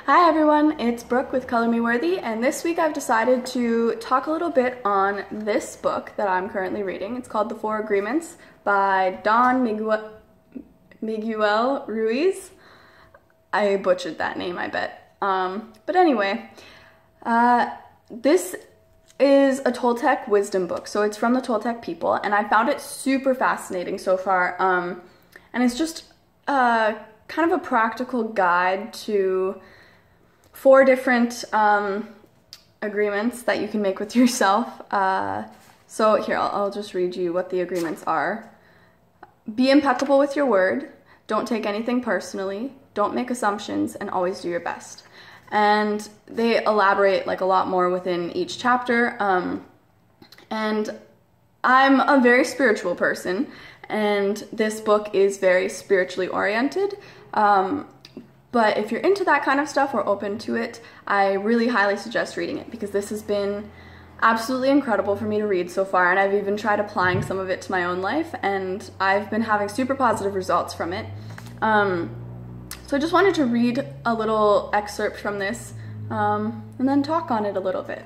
Hi everyone, it's Brooke with Color Me Worthy, and this week I've decided to talk a little bit on this book that I'm currently reading. It's called The Four Agreements by Don Miguel Ruiz. I butchered that name, I bet. But anyway, this is a Toltec wisdom book, so it's from the Toltec people, and I found it super fascinating so far, and it's just kind of a practical guide to 4 different agreements that you can make with yourself. So here, I'll just read you what the agreements are. Be impeccable with your word, don't take anything personally, don't make assumptions, and always do your best. And they elaborate like a lot more within each chapter. And I'm a very spiritual person, and this book is very spiritually oriented. But if you're into that kind of stuff or open to it, I really highly suggest reading it, because this has been absolutely incredible for me to read so far, and I've even tried applying some of it to my own life, and I've been having super positive results from it. So I just wanted to read a little excerpt from this and then talk on it a little bit.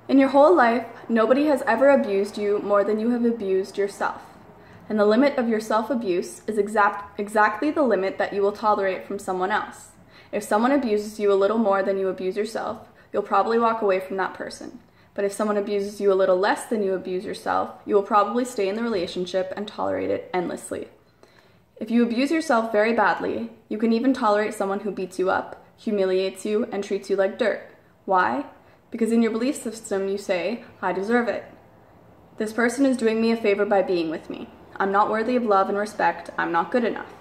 In your whole life, nobody has ever abused you more than you have abused yourself. And the limit of your self-abuse is exactly the limit that you will tolerate from someone else. If someone abuses you a little more than you abuse yourself, you'll probably walk away from that person. But if someone abuses you a little less than you abuse yourself, you will probably stay in the relationship and tolerate it endlessly. If you abuse yourself very badly, you can even tolerate someone who beats you up, humiliates you, and treats you like dirt. Why? Because in your belief system you say, I deserve it. This person is doing me a favor by being with me. I'm not worthy of love and respect. I'm not good enough.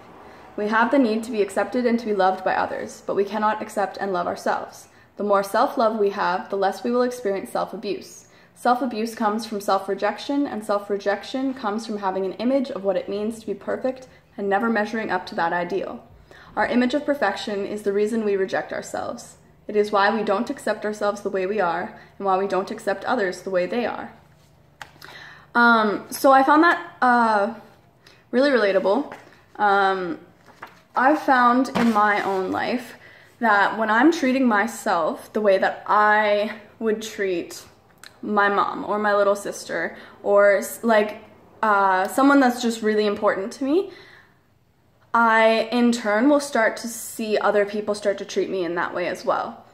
We have the need to be accepted and to be loved by others, but we cannot accept and love ourselves. The more self-love we have, the less we will experience self-abuse. Self-abuse comes from self-rejection, and self-rejection comes from having an image of what it means to be perfect and never measuring up to that ideal. Our image of perfection is the reason we reject ourselves. It is why we don't accept ourselves the way we are, and why we don't accept others the way they are. So I found that really relatable. I've found in my own life that when I'm treating myself the way that I would treat my mom or my little sister, or like someone that's just really important to me, I in turn will start to see other people start to treat me in that way as well.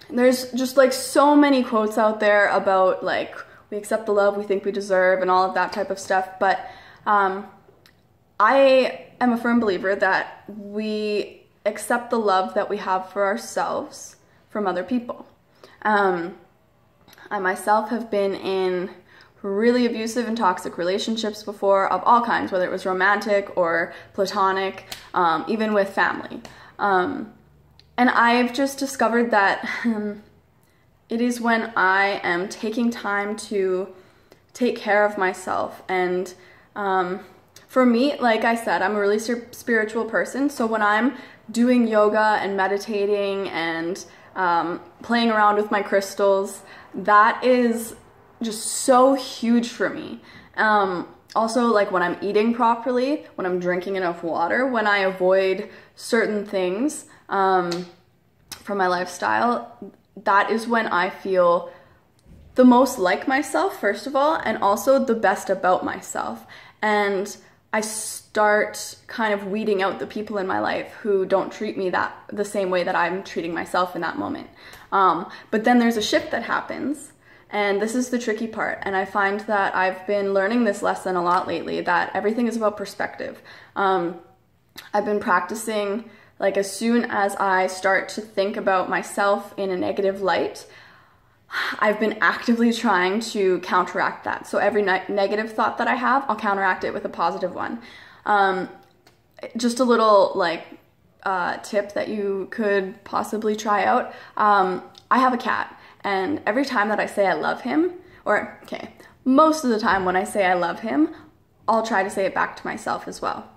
There's just like so many quotes out there about like, we accept the love we think we deserve and all of that type of stuff, but I am a firm believer that we accept the love that we have for ourselves from other people. I myself have been in really abusive and toxic relationships before, of all kinds, whether it was romantic or platonic, even with family. And I've just discovered that it is when I am taking time to take care of myself. And for me, like I said, I'm a really spiritual person. So when I'm doing yoga and meditating and playing around with my crystals, that is just so huge for me. Also, like when I'm eating properly, when I'm drinking enough water, when I avoid certain things from my lifestyle, that is when I feel the most like myself, first of all, and also the best about myself. And I start kind of weeding out the people in my life who don't treat me the same way that I'm treating myself in that moment. But then there's a shift that happens, and this is the tricky part. And I find that I've been learning this lesson a lot lately, that everything is about perspective. I've been practicing, like, as soon as I start to think about myself in a negative light, I've been actively trying to counteract that. So every negative thought that I have, I'll counteract it with a positive one. Just a little like tip that you could possibly try out. I have a cat, and every time that I say I love him, or okay, most of the time when I say I love him, I'll try to say it back to myself as well.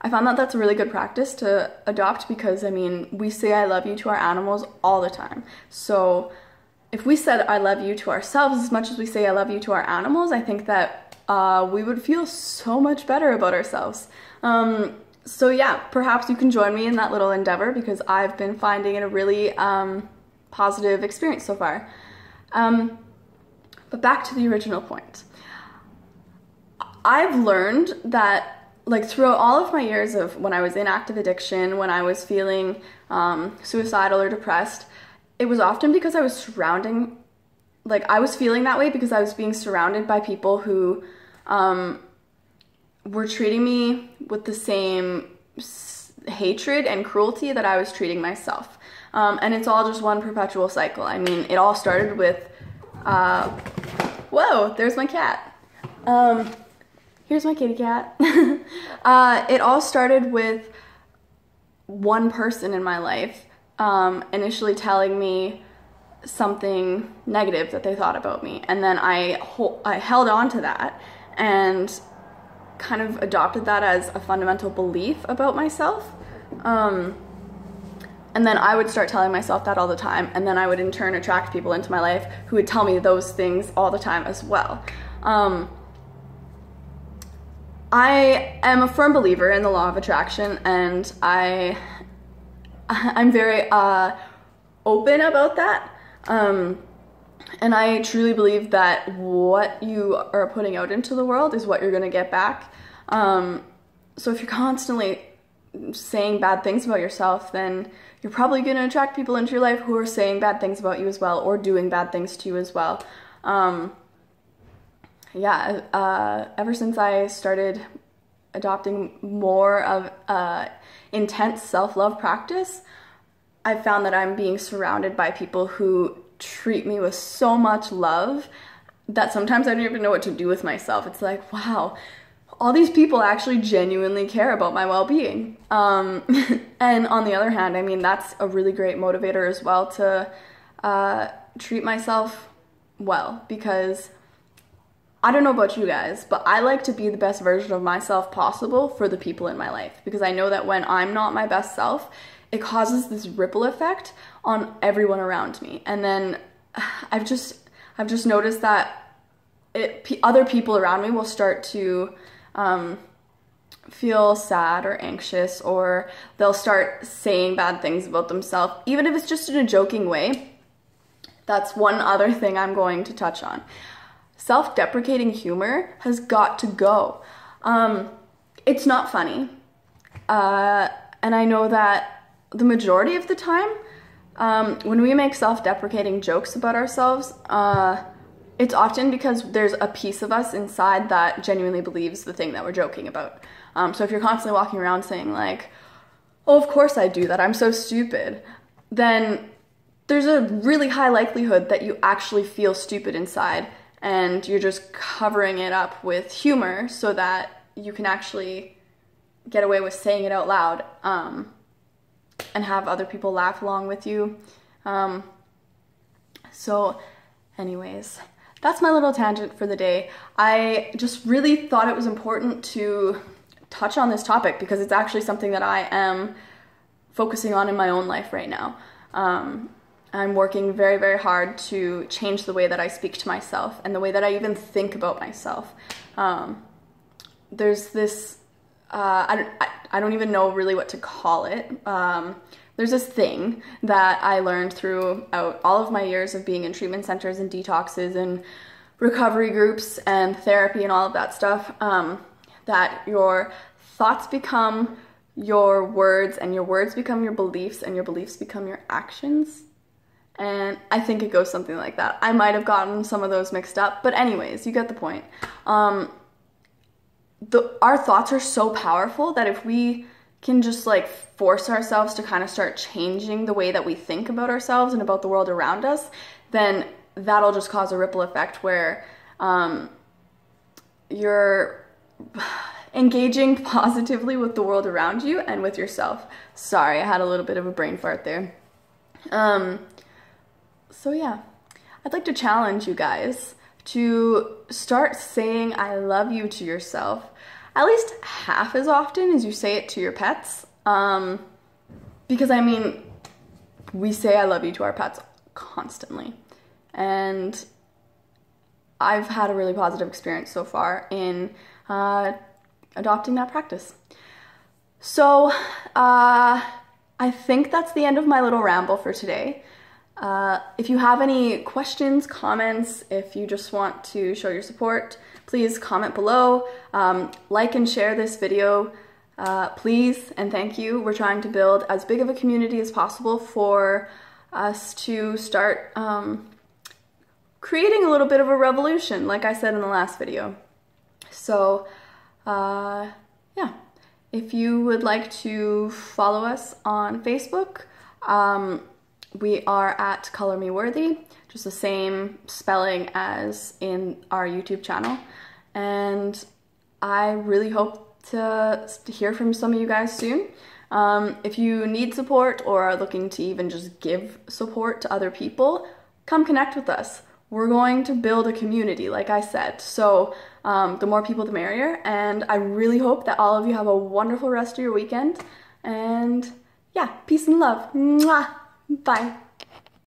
I found that that's a really good practice to adopt, because, I mean, we say I love you to our animals all the time. So if we said I love you to ourselves as much as we say I love you to our animals, I think that we would feel so much better about ourselves. So yeah, perhaps you can join me in that little endeavor because I've been finding it a really positive experience so far. But back to the original point. I've learned that, like, throughout all of my years of when I was in active addiction, when I was feeling suicidal or depressed, it was often because I was I was feeling that way because I was being surrounded by people who were treating me with the same hatred and cruelty that I was treating myself. And it's all just one perpetual cycle. I mean, it all started with, whoa, there's my cat. Here's my kitty cat. It all started with one person in my life initially telling me something negative that they thought about me. And then I held on to that and kind of adopted that as a fundamental belief about myself. And then I would start telling myself that all the time, and then I would in turn attract people into my life who would tell me those things all the time as well. I am a firm believer in the law of attraction, and I'm very open about that. And I truly believe that what you are putting out into the world is what you're going to get back. So if you're constantly saying bad things about yourself, then you're probably going to attract people into your life who are saying bad things about you as well, or doing bad things to you as well. Ever since I started adopting more of intense self-love practice, I've found that I'm being surrounded by people who treat me with so much love that sometimes I don't even know what to do with myself. It's like, wow, all these people actually genuinely care about my well-being. And on the other hand, I mean, that's a really great motivator as well to treat myself well, because I don't know about you guys, but I like to be the best version of myself possible for the people in my life, because I know that when I'm not my best self, it causes this ripple effect on everyone around me. And then I've just noticed that other people around me will start to feel sad or anxious, or they'll start saying bad things about themselves, even if it's just in a joking way. That's one other thing I'm going to touch on. Self-deprecating humor has got to go. It's not funny. And I know that the majority of the time, when we make self-deprecating jokes about ourselves, it's often because there's a piece of us inside that genuinely believes the thing that we're joking about. So if you're constantly walking around saying like, oh, of course I do that, I'm so stupid, then there's a really high likelihood that you actually feel stupid inside, and you're just covering it up with humor so that you can actually get away with saying it out loud, and have other people laugh along with you. So anyways, that's my little tangent for the day. I just really thought it was important to touch on this topic because it's actually something that I am focusing on in my own life right now. I'm working very, very hard to change the way that I speak to myself and the way that I even think about myself. There's this, I don't even know really what to call it. There's this thing that I learned throughout all of my years of being in treatment centers and detoxes and recovery groups and therapy and all of that stuff, that your thoughts become your words, and your words become your beliefs, and your beliefs become your actions. And I think it goes something like that. I might have gotten some of those mixed up, but anyways, you get the point. Our thoughts are so powerful that if we can just like force ourselves to kind of start changing the way that we think about ourselves and about the world around us, then that'll just cause a ripple effect where you're engaging positively with the world around you and with yourself. Sorry, I had a little bit of a brain fart there. So yeah, I'd like to challenge you guys to start saying I love you to yourself at least half as often as you say it to your pets. Because I mean, we say I love you to our pets constantly. And I've had a really positive experience so far in adopting that practice. So I think that's the end of my little ramble for today. If you have any questions, comments, if you just want to show your support, please comment below. Like and share this video, please, and thank you. We're trying to build as big of a community as possible for us to start creating a little bit of a revolution, like I said in the last video. So, yeah. If you would like to follow us on Facebook, we are at Color Me Worthy, just the same spelling as in our YouTube channel. And I really hope to hear from some of you guys soon. If you need support or are looking to even just give support to other people, come connect with us. We're going to build a community, like I said, so the more people the merrier, and I really hope that all of you have a wonderful rest of your weekend, and yeah, peace and love. Mwah! Bye.